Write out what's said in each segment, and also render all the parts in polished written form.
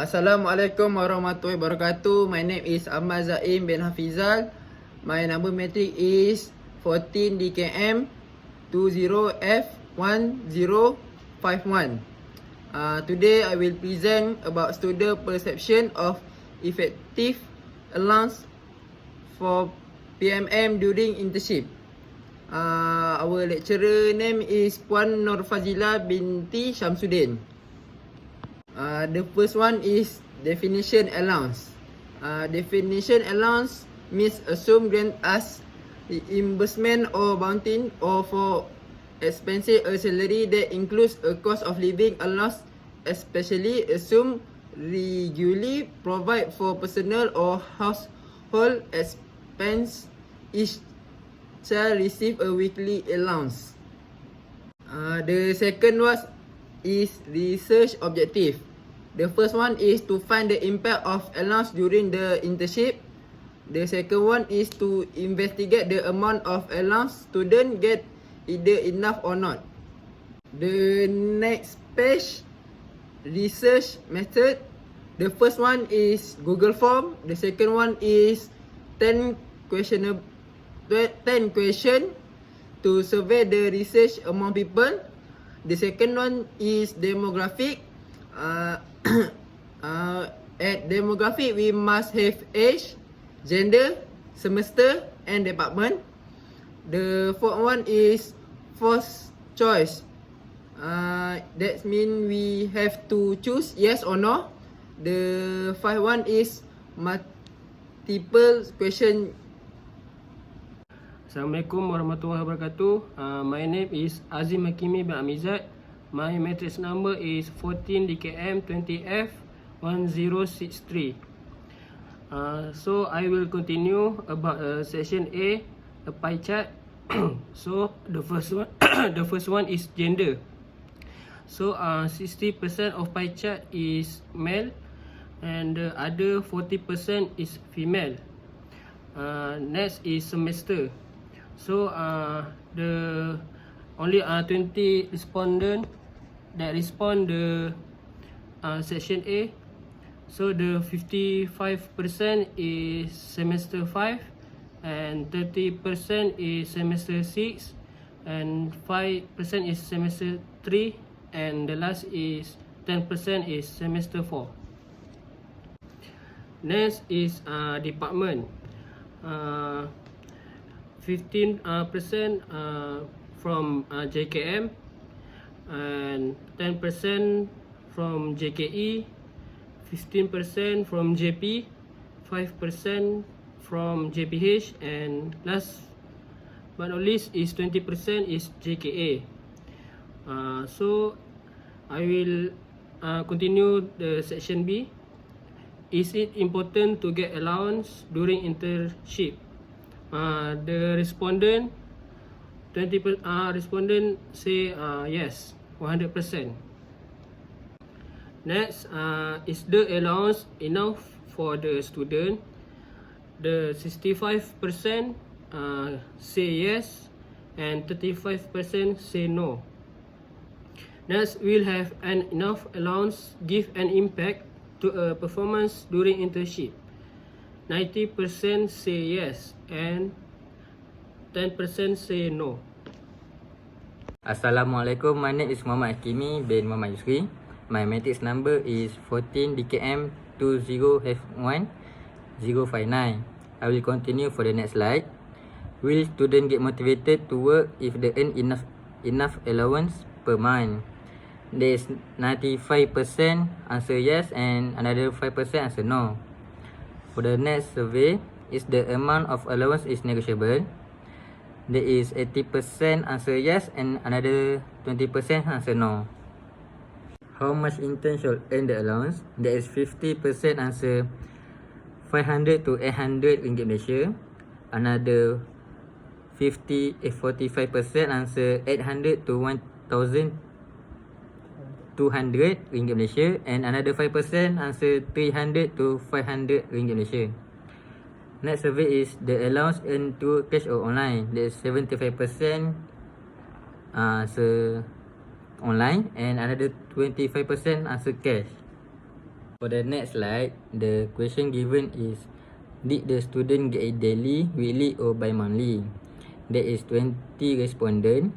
Assalamualaikum warahmatullahi wabarakatuh. My name is ZAIM bin HAFIZZAL. My number matric is 14 DKM 20F1051. Today I will present about student perception of effective allowance for PMM during internship. Our lecturer name is Puan Nur Fazila binti Syamsuddin. The first one is definition allowance. Definition allowance means a sum grant as reimbursement or bounty or for expenses or salary that includes a cost of living allowance, especially a sum regularly provide for personal or household expense. Each child receive a weekly allowance. The second one is research objective. The first one is to find the impact of allowance during the internship. The second one is to investigate the amount of allowance student get, either enough or not. The next page, research method. The first one is Google form. The second one is 10 question to survey the research among people. The second one is demographic. At demographic, we must have age, gender, semester, and department. The fourth one is forced choice. That means we have to choose yes or no. The fifth one is multiple question. Assalamualaikum warahmatullahi wabarakatuh. My name is Azim HAKIMI bin AMIZAD. My matrix number is 14 DKM 20F 1063. So I will continue about section A, a pie chart. So the first one is gender. So 60% of pie chart is male and the other 40% is female. Next is semester. So the only 20 respondent that respond the section A. So the 55% is semester 5 and 30% is semester 6 and 5% is semester 3 and the last is 10% is semester 4. Next is department. 15% from JKM and 10% from JKE, 15% from JP, 5% from JPH, and last but not least is 20% is JKA. So I will continue the section B. Is it important to get allowance during internship? The respondent respondent say yes, 100%. Next, is the allowance enough for the student? The 65% say yes and 35% say no. Next, will have an enough allowance give an impact to a performance during internship? 90% say yes and 10% say no. Assalamualaikum, my name is HAKIMI bin YUSRI. My matrix number is 14 DKM 20F1059. I will continue for the next slide. Will student get motivated to work if they earn enough allowance per month? There is 95% answer yes and another 5% answer no. For the next survey, is the amount of allowance is negotiable? There is 80% answer yes and another 20% answer no. How much intern should earn the allowance? There is 50% answer 500 to 800 ringgit Malaysia. Another 45% answer 800 to 1,200 ringgit Malaysia, and another 5% answer 300 to 500 ringgit Malaysia. Next survey is the allowance earned through cash or online. There is 75% answer online and another 25% answer cash. For the next slide, the question given is, did the student get it daily, weekly or bi-monthly? There is 20 respondents.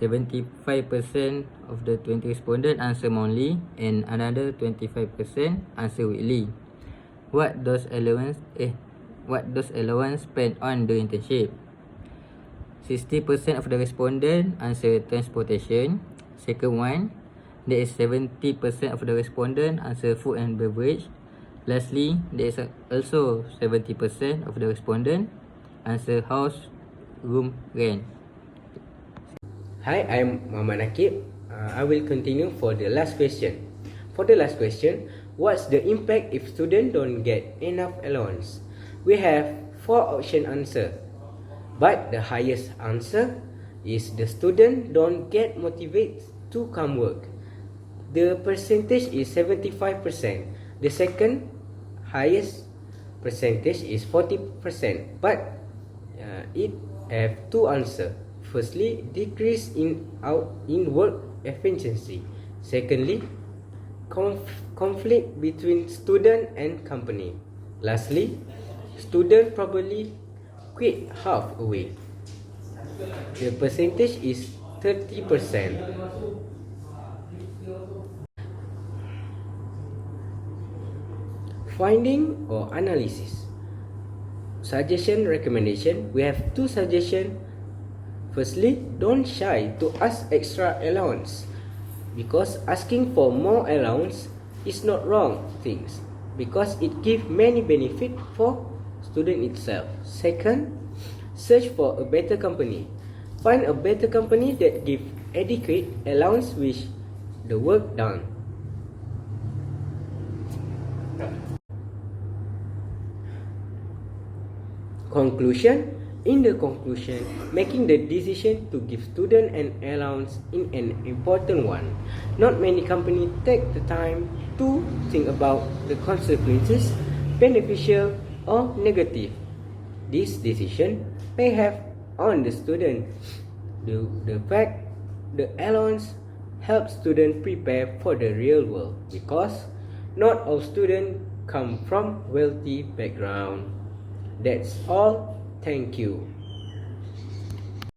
75% of the 20 respondents answer monthly and another 25% answer weekly. What does allowance spend on the internship? 60% of the respondents answer transportation. Second one, there is 70% of the respondents answer food and beverage. Lastly, there is also 70% of the respondents answer house room rent. Hi, I'm MOHAMAD NAQIB. I will continue for the last question. For the last question, what's the impact if students don't get enough allowance? We have 4 option answer, but the highest answer is the student don't get motivated to come work. The percentage is 75%. The second highest percentage is 40%, but it have 2 answer. Firstly, decrease in work efficiency. Secondly, conflict between student and company. Lastly, student probably quit halfway. The percentage is 30%. Finding or analysis. Suggestion, recommendation. We have 2 suggestions. Firstly, don't shy to ask extra allowance, because asking for more allowance is not wrong things, because it gives many benefit for student itself. Second, search for a better company. Find a better company that give adequate allowance with the work done. Conclusion. In the conclusion, making the decision to give student an allowance is an important one. Not many companies take the time to think about the consequences, beneficial or negative. This decision may have on the student. The fact the allowance helps students prepare for the real world, because not all students come from wealthy background. That's all. Thank you.